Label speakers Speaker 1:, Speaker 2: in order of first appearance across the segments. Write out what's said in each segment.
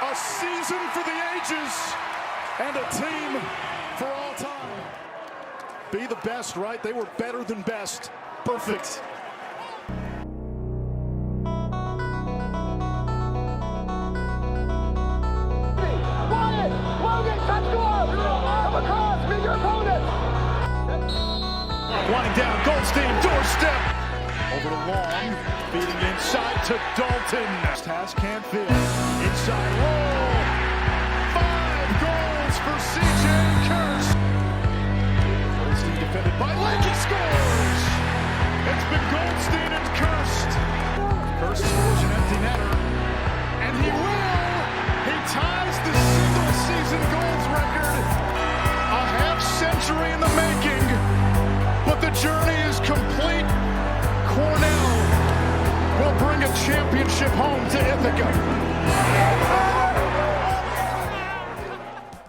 Speaker 1: A season for the ages and a team for all time. Be the best, right? They were better than best. Perfect. Winding down, Goldstein, doorstep. Over to Long, feeding inside to Dalton. Has Canfield, inside roll. 5 goals for CJ Kirst. Goldstein defended by Lake, he scores. It's been Goldstein and Kurst. Kurst scores an empty netter, and he will. He ties the single-season goals record. A half-century in the making. But the journey is complete. Cornell will bring a championship home to Ithaca.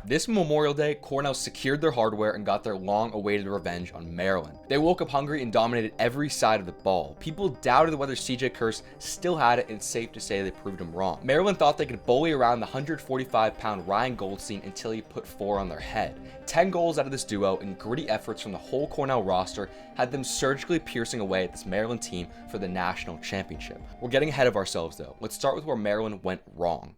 Speaker 2: This Memorial Day, Cornell secured their hardware and got their long-awaited revenge on Maryland. They woke up hungry and dominated every side of the ball. People doubted whether CJ Kirst still had it, and it's safe to say they proved him wrong. Maryland thought they could bully around the 145-pound Ryan Goldstein until he put 4 on their head. 10 goals out of this duo and gritty efforts from the whole Cornell roster had them surgically piercing away at this Maryland team for the national championship. We're getting ahead of ourselves though. Let's start with where Maryland went wrong.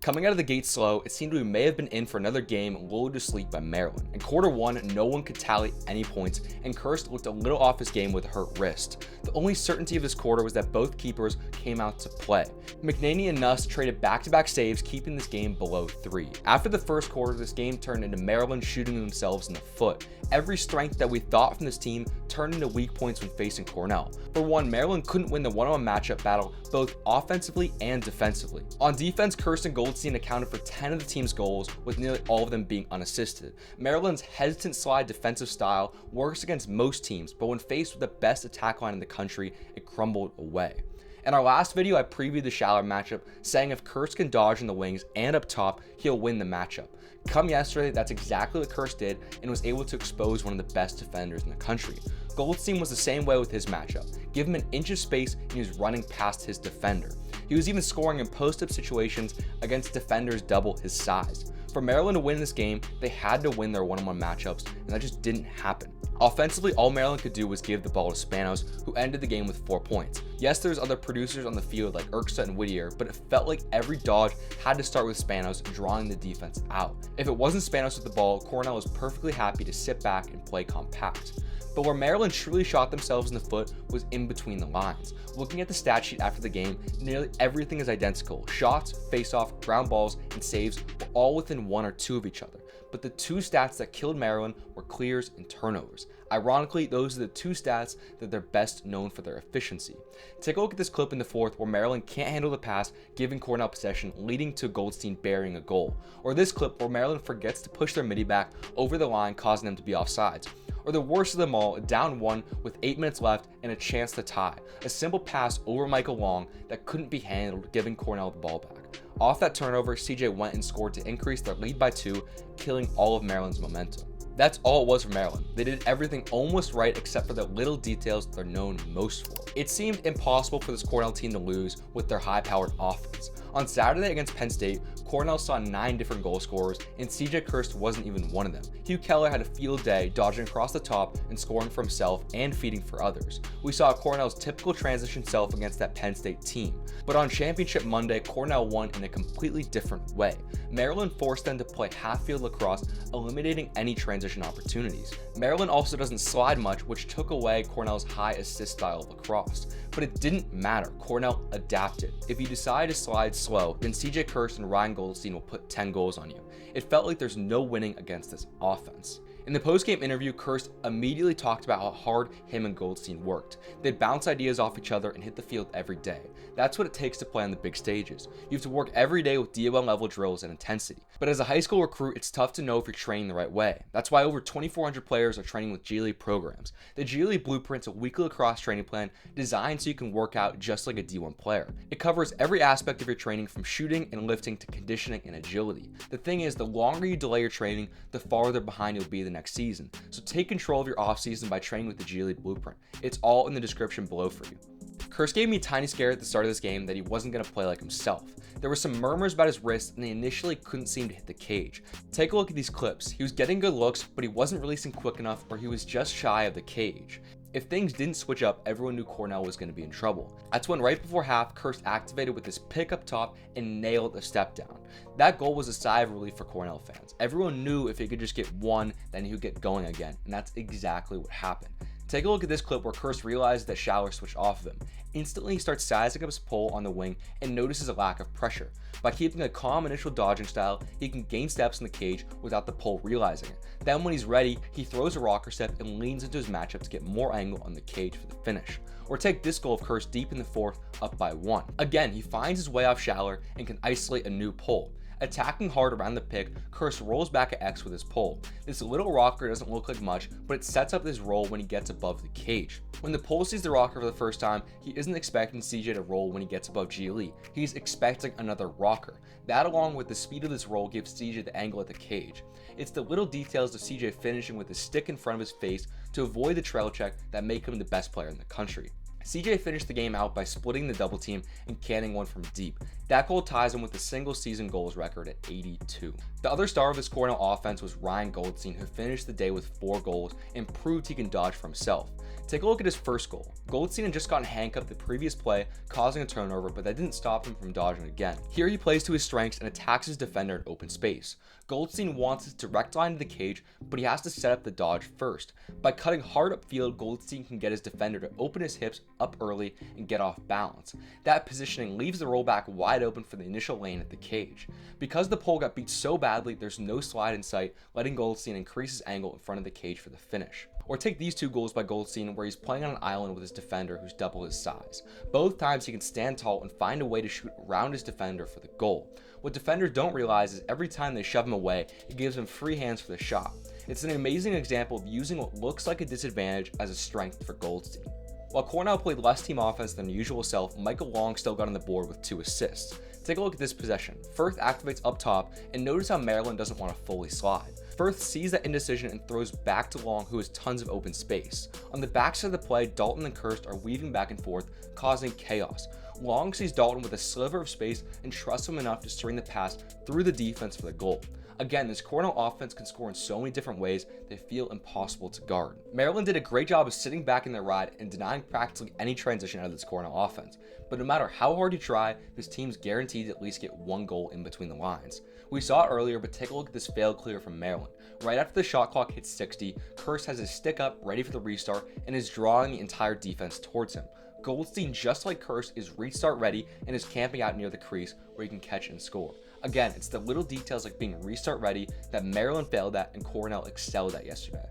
Speaker 2: Coming out of the gate slow, it seemed we may have been in for another game lulled to sleep by Maryland. In quarter 1, no one could tally any points, and Kurst looked a little off his game with a hurt wrist. The only certainty of this quarter was that both keepers came out to play. McNaney and Nuss traded back-to-back saves, keeping this game below 3. After the first quarter, this game turned into Maryland shooting themselves in the foot. Every strength that we thought from this team turned into weak points when facing Cornell. For one, Maryland couldn't win the one-on-one matchup battle both offensively and defensively. On defense, Kurst and Goldstein accounted for 10 of the team's goals, with nearly all of them being unassisted. Maryland's hesitant slide defensive style works against most teams, but when faced with the best attack line in the country, it crumbled away. In our last video, I previewed the Schaller matchup, saying if Kurst can dodge in the wings and up top, he'll win the matchup. Come yesterday, that's exactly what Kurst did and was able to expose one of the best defenders in the country. Goldstein was the same way with his matchup. Give him an inch of space and he was running past his defender. He was even scoring in post-up situations against defenders double his size. For Maryland to win this game, they had to win their one-on-one matchups, and that just didn't happen. Offensively, all Maryland could do was give the ball to Spanos, who ended the game with 4 points. Yes, there's other producers on the field like Erksa and Whittier, but it felt like every dodge had to start with Spanos drawing the defense out. If it wasn't Spanos with the ball, Cornell was perfectly happy to sit back and play compact. But where Maryland truly shot themselves in the foot was in between the lines. Looking at the stat sheet after the game, nearly everything is identical. Shots, face-off, ground balls, and saves were all within 1 or 2 of each other. But the 2 stats that killed Maryland were clears and turnovers. Ironically, those are the 2 stats that they're best known for their efficiency. Take a look at this clip in the 4th where Maryland can't handle the pass, giving Cornell possession, leading to Goldstein burying a goal. Or this clip where Maryland forgets to push their midi back over the line, causing them to be offsides. Or the worst of them all, down 1 with 8 minutes left and a chance to tie. A simple pass over Michael Long that couldn't be handled, giving Cornell the ball back. Off that turnover, CJ went and scored to increase their lead by 2, killing all of Maryland's momentum. That's all it was for Maryland. They did everything almost right except for the little details they're known most for. It seemed impossible for this Cornell team to lose with their high-powered offense. On Saturday against Penn State, Cornell saw 9 different goal scorers, and CJ Kirst wasn't even one of them. Hugh Keller had a field day, dodging across the top and scoring for himself and feeding for others. We saw Cornell's typical transition self against that Penn State team. But on Championship Monday, Cornell won in a completely different way. Maryland forced them to play half-field lacrosse, eliminating any transition opportunities. Maryland also doesn't slide much, which took away Cornell's high assist style of lacrosse. But it didn't matter. Cornell adapted. If you decide to slide slow, then CJ Kirst and Ryan Goldstein will put 10 goals on you. It felt like there's no winning against this offense. In the post-game interview, Kurst immediately talked about how hard him and Goldstein worked. They'd bounce ideas off each other and hit the field every day. That's what it takes to play on the big stages. You have to work every day with DOL level drills and intensity. But as a high school recruit, it's tough to know if you're training the right way. That's why over 2,400 players are training with G League programs. The G League Blueprint's a weekly lacrosse training plan designed so you can work out just like a D1 player. It covers every aspect of your training from shooting and lifting to conditioning and agility. The thing is, the longer you delay your training, the farther behind you'll be the next season. So take control of your off season by training with the G League Blueprint. It's all in the description below for you. Kurst gave me a tiny scare at the start of this game that he wasn't going to play like himself. There were some murmurs about his wrist and he initially couldn't seem to hit the cage. Take a look at these clips. He was getting good looks, but he wasn't releasing quick enough or he was just shy of the cage. If things didn't switch up, everyone knew Cornell was going to be in trouble. That's when right before half, Kurst activated with his pick up top and nailed a step down. That goal was a sigh of relief for Cornell fans. Everyone knew if he could just get one, then he would get going again, and that's exactly what happened. Take a look at this clip where Kurst realizes that Schaller switched off of him. Instantly, he starts sizing up his pull on the wing and notices a lack of pressure. By keeping a calm initial dodging style, he can gain steps in the cage without the pull realizing it. Then when he's ready, he throws a rocker step and leans into his matchup to get more angle on the cage for the finish. Or take this goal of Kurst deep in the fourth, up by 1. Again, he finds his way off Schaller and can isolate a new pull. Attacking hard around the pick, Kurst rolls back at X with his pull. This little rocker doesn't look like much, but it sets up his roll when he gets above the cage. When the pull sees the rocker for the first time, he isn't expecting CJ to roll when he gets above GLE. He's expecting another rocker. That along with the speed of this roll gives CJ the angle at the cage. It's the little details of CJ finishing with his stick in front of his face to avoid the trail check that make him the best player in the country. CJ finished the game out by splitting the double team and canning one from deep. That goal ties him with the single season goals record at 82. The other star of this Cornell offense was Ryan Goldstein, who finished the day with 4 goals and proved he can dodge for himself. Take a look at his first goal. Goldstein had just gotten handcuffed the previous play, causing a turnover, but that didn't stop him from dodging again. Here he plays to his strengths and attacks his defender in open space. Goldstein wants his direct line to the cage, but he has to set up the dodge first. By cutting hard upfield, Goldstein can get his defender to open his hips up early and get off balance. That positioning leaves the rollback wide open for the initial lane at the cage. Because the pole got beat so badly, there's no slide in sight, letting Goldstein increase his angle in front of the cage for the finish. Or take these 2 goals by Goldstein where he's playing on an island with his defender who's double his size. Both times he can stand tall and find a way to shoot around his defender for the goal. What defenders don't realize is every time they shove him away, it gives him free hands for the shot. It's an amazing example of using what looks like a disadvantage as a strength for Goldstein. While Cornell played less team offense than usual self, Michael Long still got on the board with 2 assists. Take a look at this possession. Firth activates up top, and notice how Maryland doesn't want to fully slide. Firth sees that indecision and throws back to Long, who has tons of open space. On the backside of the play, Dalton and Kurst are weaving back and forth, causing chaos. Long sees Dalton with a sliver of space and trusts him enough to string the pass through the defense for the goal. Again, this Cornell offense can score in so many different ways they feel impossible to guard. Maryland did a great job of sitting back in their ride and denying practically any transition out of this Cornell offense. But no matter how hard you try, this team's guaranteed to at least get 1 goal in between the lines. We saw it earlier, but take a look at this failed clear from Maryland. Right after the shot clock hits 60, Kurst has his stick up ready for the restart and is drawing the entire defense towards him. Goldstein, just like Kurst, is restart ready and is camping out near the crease where he can catch and score. Again, it's the little details like being restart ready that Maryland failed at and Cornell excelled at yesterday.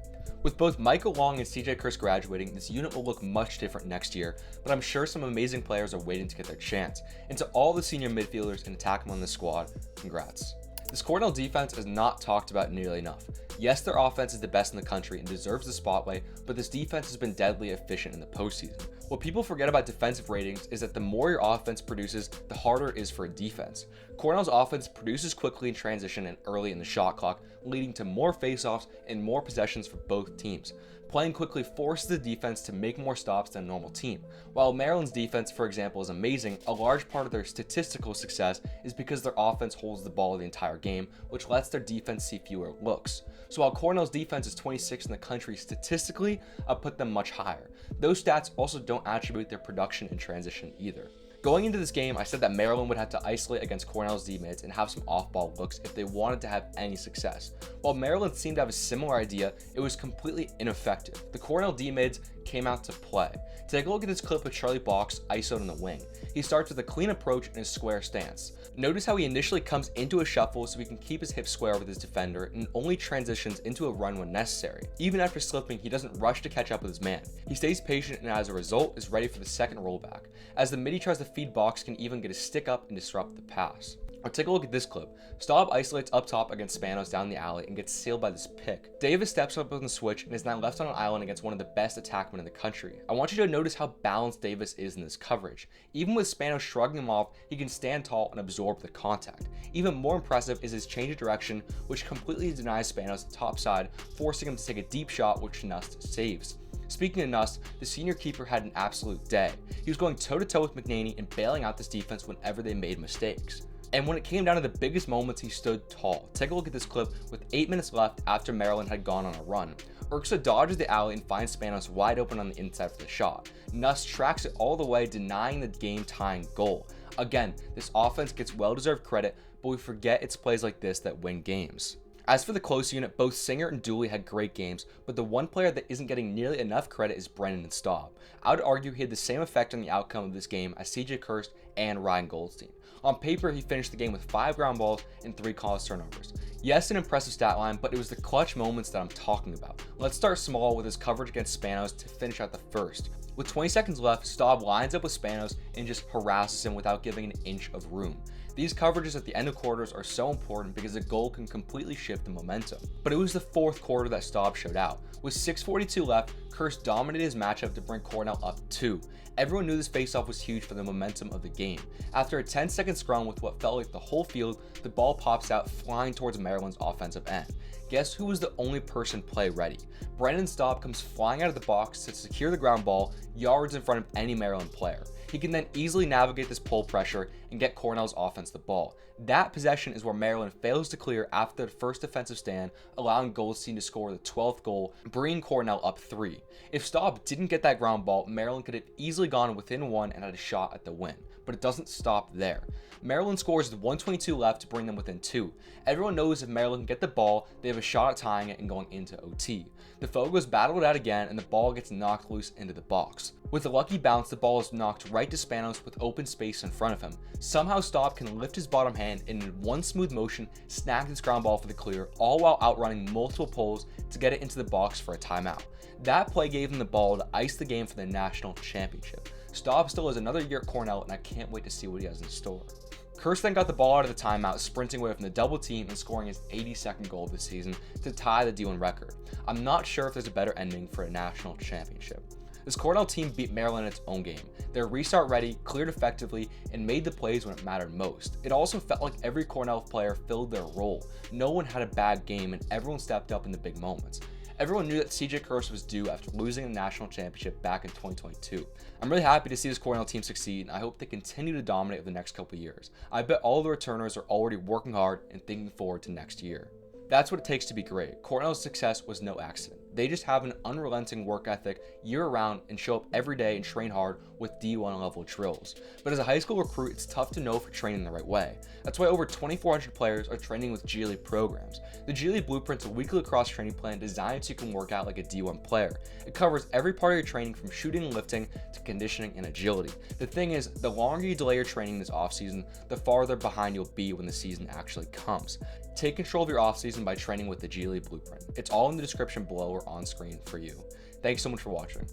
Speaker 2: With both Michael Long and CJ Kirst graduating, this unit will look much different next year, but I'm sure some amazing players are waiting to get their chance. And to all the senior midfielders and attackmen on the squad, congrats. This Cornell defense is not talked about nearly enough. Yes, their offense is the best in the country and deserves the spotlight, but this defense has been deadly efficient in the postseason. What people forget about defensive ratings is that the more your offense produces, the harder it is for a defense. Cornell's offense produces quickly in transition and early in the shot clock, leading to more faceoffs and more possessions for both teams. Playing quickly forces the defense to make more stops than a normal team. While Maryland's defense, for example, is amazing, a large part of their statistical success is because their offense holds the ball the entire game, which lets their defense see fewer looks. So while Cornell's defense is 26th in the country statistically, I'll put them much higher. Those stats also don't attribute their production in transition either. Going into this game, I said that Maryland would have to isolate against Cornell's D-mids and have some off-ball looks if they wanted to have any success. While Maryland seemed to have a similar idea, it was completely ineffective. The Cornell D-mids came out to play. Take a look at this clip of Charlie Box isoed on the wing. He starts with a clean approach and a square stance. Notice how he initially comes into a shuffle so he can keep his hips square with his defender and only transitions into a run when necessary. Even after slipping, he doesn't rush to catch up with his man. He stays patient and as a result is ready for the second rollback. As the midi tries to feed Box, can even get his stick up and disrupt the pass. Or take a look at this clip. Staub isolates up top against Spanos down the alley and gets sealed by this pick. Davis steps up on the switch and is now left on an island against one of the best attackmen in the country. I want you to notice how balanced Davis is in this coverage. Even with Spanos shrugging him off, he can stand tall and absorb the contact. Even more impressive is his change of direction, which completely denies Spanos the top side, forcing him to take a deep shot which Nust saves. Speaking of Nuss, the senior keeper had an absolute day. He was going toe-to-toe with McNaney and bailing out this defense whenever they made mistakes. And when it came down to the biggest moments, he stood tall. Take a look at this clip with 8 minutes left after Maryland had gone on a run. Urksa dodges the alley and finds Spanos wide open on the inside for the shot. Nuss tracks it all the way, denying the game-tying goal. Again, this offense gets well-deserved credit, but we forget it's plays like this that win games. As for the close unit, both Singer and Dooley had great games, but the one player that isn't getting nearly enough credit is Brennan Staub. I would argue he had the same effect on the outcome of this game as CJ Kirst and Ryan Goldstein. On paper, he finished the game with 5 ground balls and 3 caused turnovers. Yes, an impressive stat line, but it was the clutch moments that I'm talking about. Let's start small with his coverage against Spanos to finish out the first. With 20 seconds left, Staub lines up with Spanos and just harasses him without giving an inch of room. These coverages at the end of quarters are so important because a goal can completely shift the momentum. But it was the fourth quarter that Staub showed out. With 6:42 left, Kurst dominated his matchup to bring Cornell up 2. Everyone knew this faceoff was huge for the momentum of the game. After a 10-second scrum with what felt like the whole field, the ball pops out flying towards Maryland's offensive end. Guess who was the only person play ready? Brennan Staub comes flying out of the box to secure the ground ball yards in front of any Maryland player. He can then easily navigate this pull pressure and get Cornell's offense the ball. That possession is where Maryland fails to clear after the first defensive stand, allowing Goldstein to score the 12th goal, bringing Cornell up 3. If Staub didn't get that ground ball, Maryland could have easily gone within 1 and had a shot at the win. But it doesn't stop there. Maryland scores with 1:22 left to bring them within 2. Everyone knows if Maryland can get the ball, they have a shot at tying it and going into OT. The Fogos battle it out again and the ball gets knocked loose into the box. With a lucky bounce, the ball is knocked right to Spanos with open space in front of him. Somehow Staub can lift his bottom hand and in one smooth motion snag this ground ball for the clear, all while outrunning multiple pulls to get it into the box for a timeout. That play gave him the ball to ice the game for the national championship. Staub still has another year at Cornell and I can't wait to see what he has in store. Kurst then got the ball out of the timeout, sprinting away from the double team and scoring his 82nd goal of the season to tie the D1 record. I'm not sure if there's a better ending for a national championship. This Cornell team beat Maryland in its own game. They're restart ready, cleared effectively, and made the plays when it mattered most. It also felt like every Cornell player filled their role. No one had a bad game and everyone stepped up in the big moments. Everyone knew that CJ Kirst was due after losing the national championship back in 2022. I'm really happy to see this Cornell team succeed, and I hope they continue to dominate over the next couple of years. I bet all the returners are already working hard and thinking forward to next year. That's what it takes to be great. Cornell's success was no accident. They just have an unrelenting work ethic year-round and show up every day and train hard with D1 level drills. But as a high school recruit, it's tough to know if you're training the right way. That's why over 2,400 players are training with G League programs. The G League Blueprint's a weekly lacrosse training plan designed so you can work out like a D1 player. It covers every part of your training from shooting and lifting to conditioning and agility. The thing is, the longer you delay your training this offseason, the farther behind you'll be when the season actually comes. Take control of your offseason by training with the G League Blueprint. It's all in the description below or on screen for you. Thanks so much for watching.